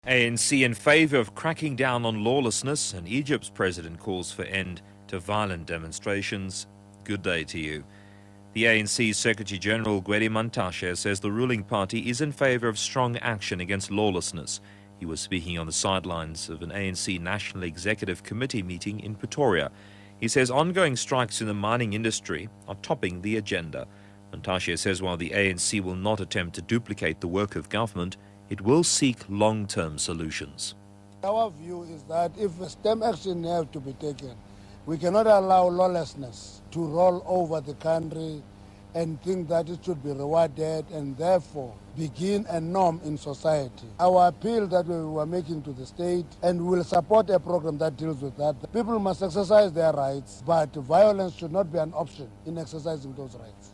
ANC in favour of cracking down on lawlessness, and Egypt's president calls for end to violent demonstrations. Good day to you. The ANC Secretary General Gwede Mantashe says the ruling party is in favour of strong action against lawlessness. He was speaking on the sidelines of an ANC National Executive Committee meeting in Pretoria. He says ongoing strikes in the mining industry are topping the agenda. Mantashe says while the ANC will not attempt to duplicate the work of government, it will seek long-term solutions. Our view is that if a stem action has to be taken, we cannot allow lawlessness to roll over the country and think that it should be rewarded and therefore begin a norm in society. Our appeal that we were making to the state, and we will support a program that deals with that. The people must exercise their rights, but violence should not be an option in exercising those rights.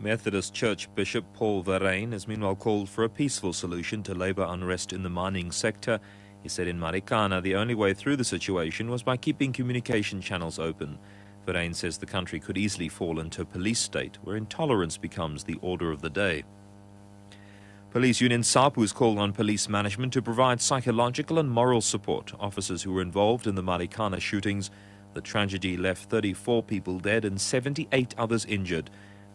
Methodist Church Bishop Paul Verreyn has meanwhile called for a peaceful solution to labour unrest in the mining sector. He said in Marikana the only way through the situation was by keeping communication channels open. Verreyn says the country could easily fall into a police state where intolerance becomes the order of the day. Police Union SAPU has called on police management to provide psychological and moral support to officers who were involved in the Marikana shootings. The tragedy left 34 people dead and 78 others injured.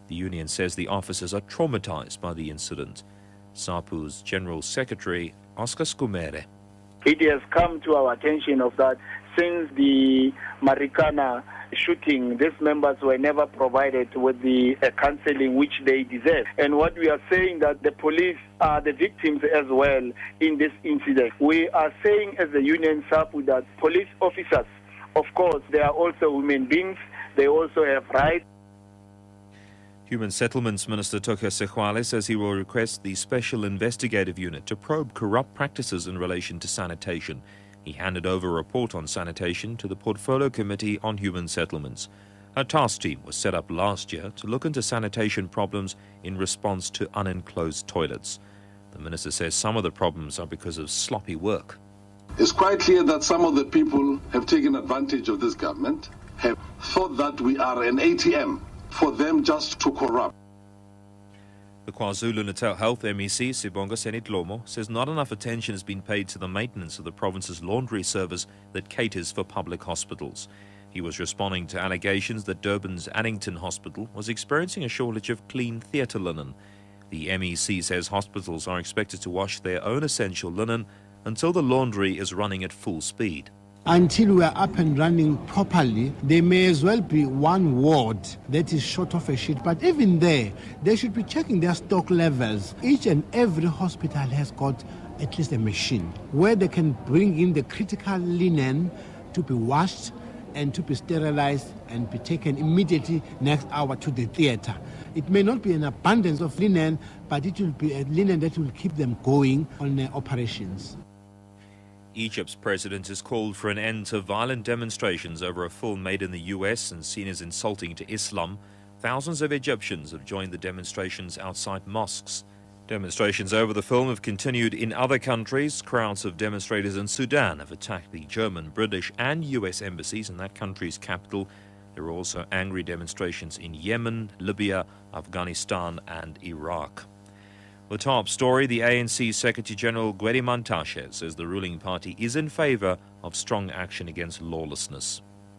The union says the officers are traumatized by the incident. SAPU's General Secretary, Oscar Skumere. It has come to our attention of that since the Marikana shooting, these members were never provided with the counseling which they deserve. And what we are saying that the police are the victims as well in this incident. We are saying as the union SAPU that police officers, of course, they are also human beings. They also have rights. Human Settlements Minister Toka Sekhwale says he will request the Special Investigative Unit to probe corrupt practices in relation to sanitation. He handed over a report on sanitation to the Portfolio Committee on Human Settlements. A task team was set up last year to look into sanitation problems in response to unenclosed toilets. The minister says some of the problems are because of sloppy work. It's quite clear that some of the people have taken advantage of this government, have thought that we are an ATM for them just to corrupt. The KwaZulu-Natal Health MEC, Sibonga Senitlomo, says not enough attention has been paid to the maintenance of the province's laundry service that caters for public hospitals. He was responding to allegations that Durban's Annington Hospital was experiencing a shortage of clean theatre linen. The MEC says hospitals are expected to wash their own essential linen until the laundry is running at full speed. Until we are up and running properly, there may as well be one ward that is short of a sheet. But even there, they should be checking their stock levels. Each and every hospital has got at least a machine where they can bring in the critical linen to be washed and to be sterilized and be taken immediately next hour to the theatre. It may not be an abundance of linen, but it will be a linen that will keep them going on their operations. Egypt's president has called for an end to violent demonstrations over a film made in the US and seen as insulting to Islam. Thousands of Egyptians have joined the demonstrations outside mosques. Demonstrations over the film have continued in other countries. Crowds of demonstrators in Sudan have attacked the German, British and US embassies in that country's capital. There are also angry demonstrations in Yemen, Libya, Afghanistan and Iraq. The top story, the ANC Secretary General Gwede Mantashe says the ruling party is in favour of strong action against lawlessness.